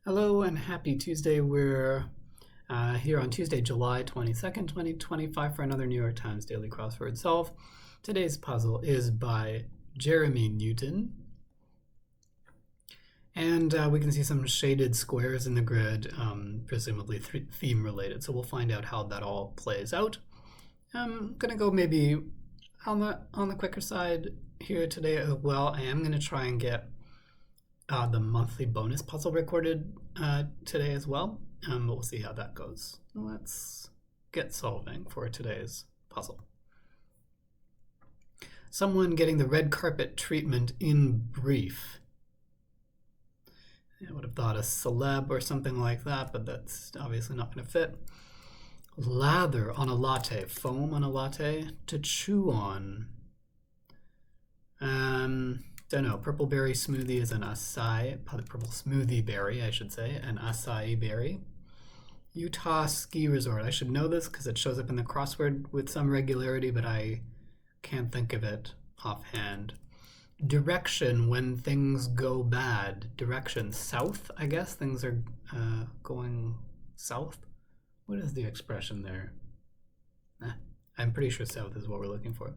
Hello and happy Tuesday. We're here on Tuesday, July 22nd, 2025 for another New York Times Daily Crossword Solve. Today's puzzle is by Jeremy Newton. And we can see some shaded squares in the grid, presumably theme related. So we'll find out how that all plays out. I'm going to go maybe on the quicker side here today as well. I am going to try and get the monthly bonus puzzle recorded today as well, but we'll see how that goes. Let's get solving for today's puzzle. Someone getting the red carpet treatment in brief. I would have thought a celeb or something like that, but that's obviously not going to fit. Lather on a latte, foam on a latte to chew on. Don't know, purple berry smoothie is an acai, purple smoothie berry, I should say, an acai berry. Utah ski resort. I should know this because it shows up in the crossword with some regularity, but I can't think of it offhand. Direction when things go bad. Direction south, I guess. Things are going south. What is the expression there? I'm pretty sure south is what we're looking for.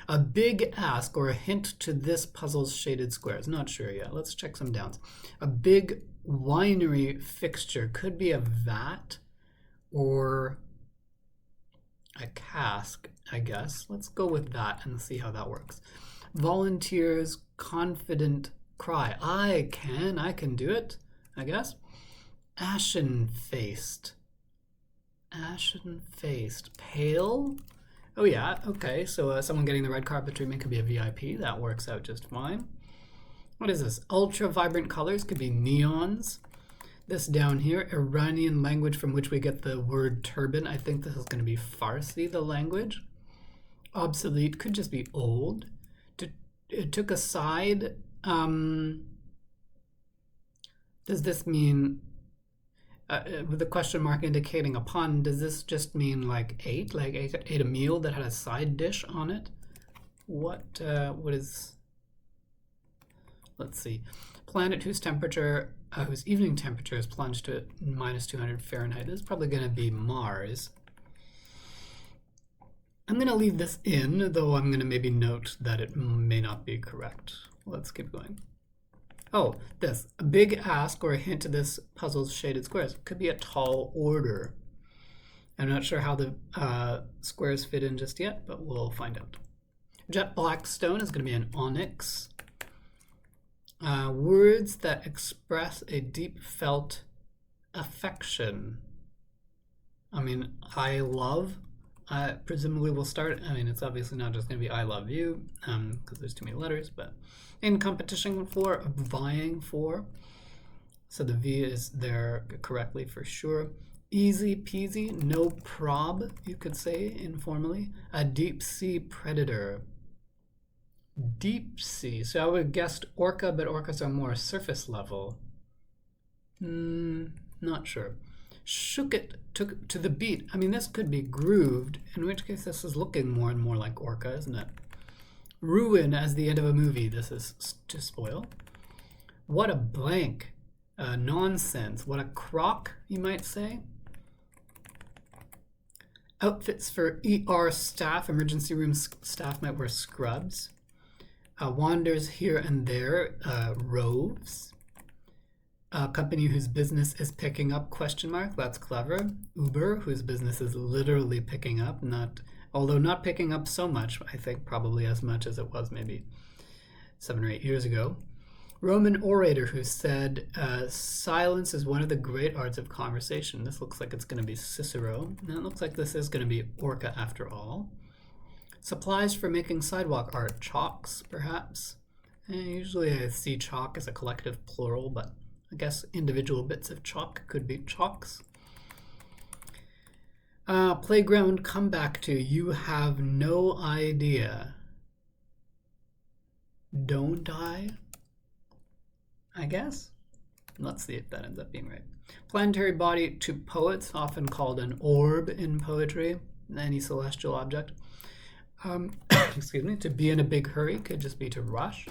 A big ask or a hint to this puzzle's shaded squares. Not sure yet. Let's check some downs. A big winery fixture. Could be a vat or a cask, I guess. Let's go with that and see how that works. Volunteers confident cry. I can do it, I guess. Ashen-faced. Ashen-faced. Pale? Oh yeah, okay, so someone getting the red carpet treatment could be a VIP. That works out just fine. What is this? Ultra vibrant colors could be neons. This down here, Iranian language from which we get the word turban. I think this is going to be Farsi, the language. Obsolete could just be old. It took a side. Does this mean, with the question mark indicating a pun, does this just mean like ate a meal that had a side dish on it? What is, let's see, planet whose temperature, whose evening temperature is plunged to minus 200 Fahrenheit. This is probably going to be Mars. I'm going to leave this in, though I'm going to maybe note that it may not be correct. Let's keep going. Oh, this. A big ask or a hint to this puzzle's shaded squares. Could be a tall order. I'm not sure how the squares fit in just yet, but we'll find out. Jet black stone is going to be an onyx. Words that express a deep felt affection. I mean, I love. Presumably we'll start, I mean, it's obviously not just going to be I love you, because there's too many letters, but in competition for, vying for. So the V is there correctly for sure. Easy peasy, no prob, you could say informally. A deep sea predator. Deep sea, so I would have guessed orca, but orcas are more surface level. Not sure. Shook it to the beat. I mean, this could be grooved, in which case this is looking more and more like orca, isn't it? Ruin as the end of a movie. This is to spoil. What a blank. Nonsense. What a crock, you might say. Outfits for ER staff. Emergency room staff might wear scrubs. Wanders here and there. Roves. A company whose business is picking up, question mark, that's clever. Uber, whose business is literally picking up, although not picking up so much, I think probably as much as it was maybe 7 or 8 years ago. Roman orator who said, silence is one of the great arts of conversation. This looks like it's going to be Cicero. And it looks like this is going to be orca after all. Supplies for making sidewalk art, chalks perhaps. Usually I see chalk as a collective plural, but I guess individual bits of chalk could be chalks. Playground come back to. You have no idea. Don't I? I guess. Let's see if that ends up being right. Planetary body to poets, often called an orb in poetry, any celestial object. Excuse me. To be in a big hurry could just be to rush.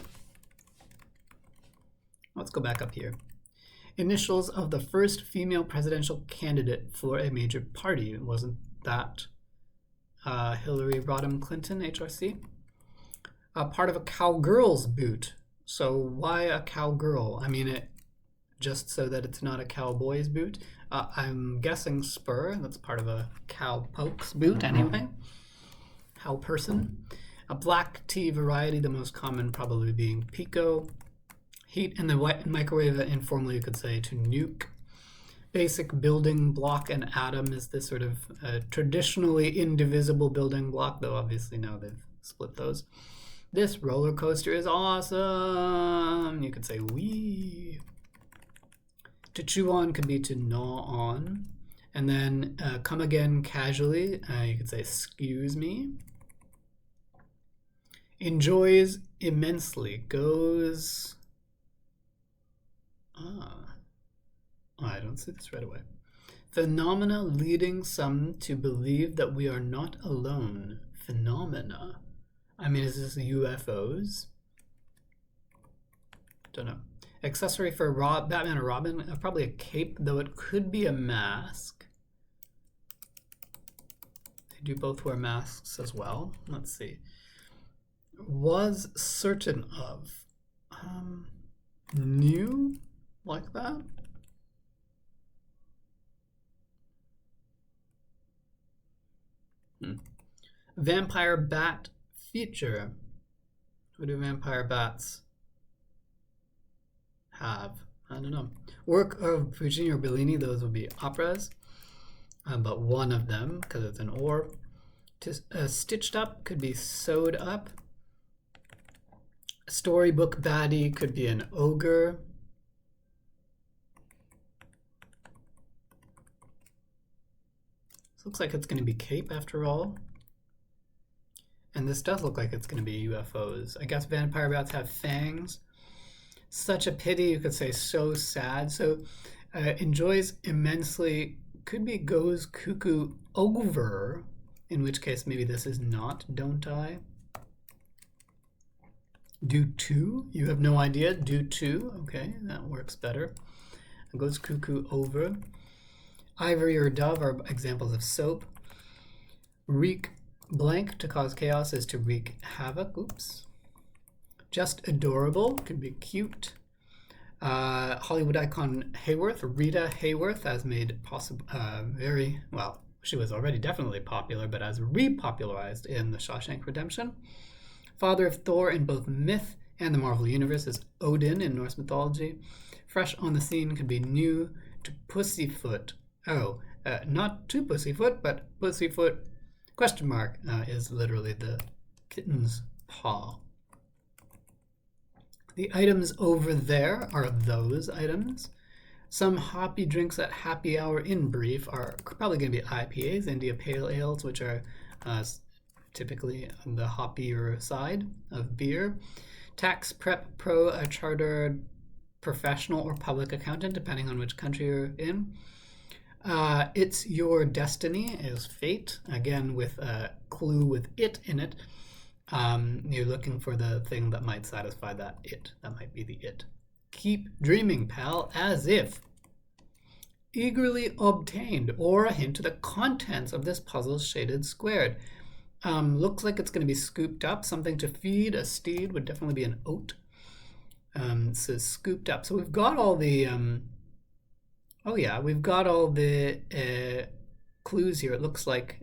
Let's go back up here. Initials of the first female presidential candidate for a major party. Wasn't that Hillary Rodham Clinton, HRC? Part of a cowgirl's boot. So why a cowgirl? I mean, it just so that it's not a cowboy's boot. I'm guessing spur. That's part of a cowpoke's boot anyway. Cow person. A black tea variety, the most common probably being pico. Heat in the microwave, informally you could say to nuke. Basic building block and atom is this sort of traditionally indivisible building block, though obviously now they've split those. This roller coaster is awesome. You could say wee. To chew on could be to gnaw on. And then come again casually, you could say excuse me. Enjoys immensely, goes... I don't see this right away. Phenomena leading some to believe that we are not alone. Phenomena. I mean, is this UFOs? Don't know. Accessory for Batman or Robin, probably a cape, though it could be a mask. They do both wear masks as well. Let's see. Was certain of. New? Like that? Vampire bat feature. What do vampire bats have? I don't know. Work of Puccini or Bellini, those would be operas. But one of them, because it's an or. Stitched up could be sewed up. Storybook baddie could be an ogre. This looks like it's going to be cape after all. And this does look like it's going to be UFOs. I guess vampire bats have fangs. Such a pity, you could say so sad. So enjoys immensely, could be goes cuckoo over, in which case maybe this is not don't I. Do to, you have no idea. Do to, okay, that works better. It goes cuckoo over. Ivory or dove are examples of soap. Wreak blank, to cause chaos, is to wreak havoc. Oops. Just adorable, could be cute. Hollywood icon Hayworth, Rita Hayworth, has made possible very well. She was already definitely popular, but as repopularized in The Shawshank Redemption. Father of Thor in both myth and the Marvel Universe is Odin in Norse mythology. Fresh on the scene could be new to Pussyfoot. Oh, not to Pussyfoot, but Pussyfoot question mark is literally the kitten's paw. The items over there are those items. Some hoppy drinks at happy hour in brief are probably going to be IPAs, India Pale Ales, which are typically on the hoppier side of beer. Tax prep pro, a chartered professional or public accountant, depending on which country you're in. It's Your Destiny is fate, again with a clue with it in it. You're looking for the thing that might satisfy that it. That might be the it. Keep dreaming, pal, as if. Eagerly obtained, or a hint to the contents of this puzzle shaded squared. Looks like it's going to be scooped up. Something to feed a steed would definitely be an oat. It says scooped up. So we've got all the... we've got all the clues here. It looks like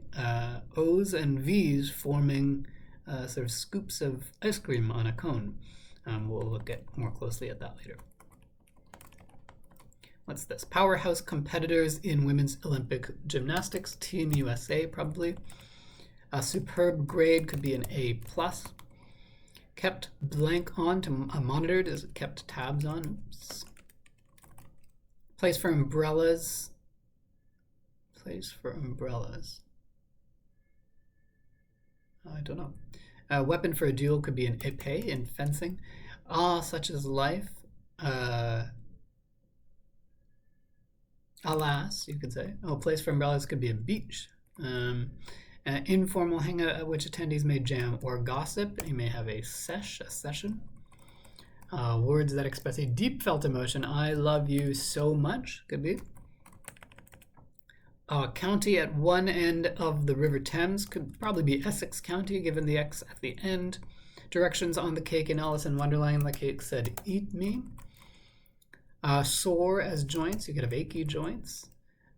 O's and V's forming sort of scoops of ice cream on a cone. We'll look at more closely at that later. What's this? Powerhouse competitors in women's Olympic gymnastics. Team USA, probably. A superb grade could be an A+. Kept blank on to monitored is kept tabs on. Oops. Place for umbrellas. Place for umbrellas. I don't know. A weapon for a duel could be an épée in fencing. Such is life. Alas, you could say. Place for umbrellas could be a beach. Informal hangout at which attendees may jam or gossip. You may have a session. Words that express a deep felt emotion. I love you so much. Could be. County at one end of the River Thames. Could probably be Essex County, given the X at the end. Directions on the cake in Alice in Wonderland. The cake said, "Eat me." Sore as joints. You could have achy joints.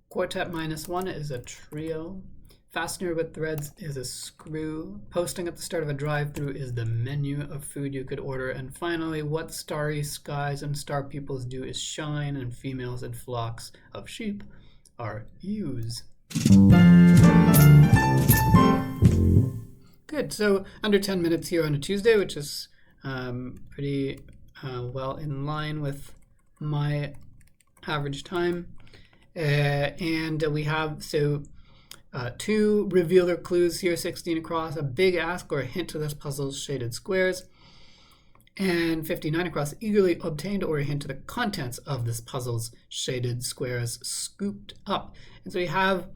Quartet -1 is a trio. Fastener with threads is a screw. Posting at the start of a drive-through is the menu of food you could order. And finally, what starry skies and star peoples do is shine, and females and flocks of sheep are ewes. Good. So under 10 minutes here on a Tuesday, which is pretty well in line with my average time. And we have, two revealer clues here, 16 across, a big ask or a hint to this puzzle's shaded squares, and 59 across, eagerly obtained or a hint to the contents of this puzzle's shaded squares scooped up. And so you have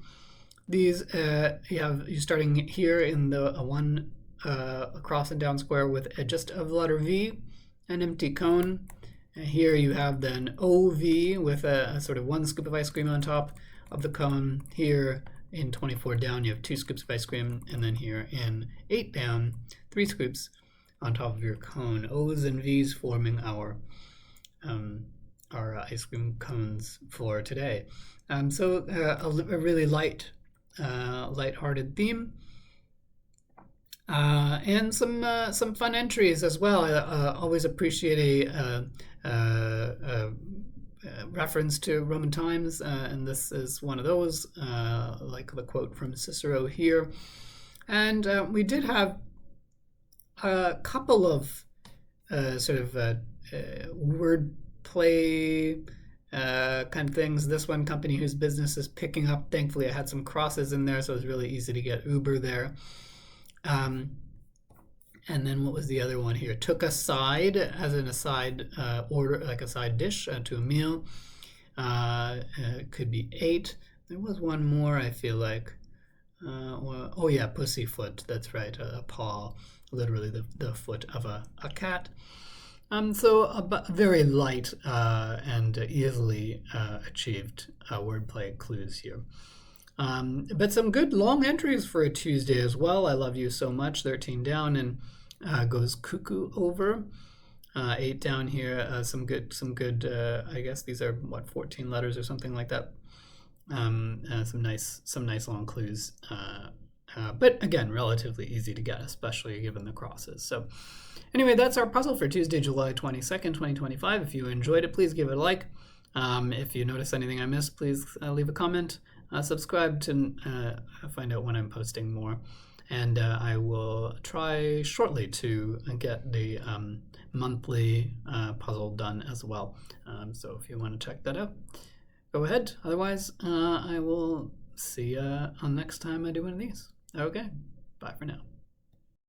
these, you're starting here in the one across and down square with just a letter V, an empty cone. And here you have then OV with a sort of one scoop of ice cream on top of the cone. Here in 24 down, you have 2 scoops of ice cream, and then here in 8 down, 3 scoops on top of your cone. O's and V's forming our ice cream cones for today. So a really light-hearted theme, and some fun entries as well. I always appreciate a reference to Roman times, and this is one of those, like the quote from Cicero here. And we did have a couple of word play kind of things. This one company whose business is picking up. Thankfully, I had some crosses in there, so it was really easy to get Uber there. And then what was the other one here? Took a side, as in a side order, like a side dish to a meal. It could be 8. There was one more, I feel like. Oh yeah, pussyfoot. That's right, a paw, literally the foot of a cat. So a very light and easily achieved wordplay clues here. But some good long entries for a Tuesday as well. I love you so much. 13 down and goes cuckoo over. 8 down here. Some good. I guess these are 14 letters or something like that. Some nice long clues. But again, relatively easy to get, especially given the crosses. So anyway, that's our puzzle for Tuesday, July 22nd, 2025. If you enjoyed it, please give it a like. If you notice anything I missed, please leave a comment. Subscribe to find out when I'm posting more. And I will try shortly to get the monthly puzzle done as well. So if you want to check that out, go ahead. Otherwise, I will see you on next time I do one of these. Okay, bye for now.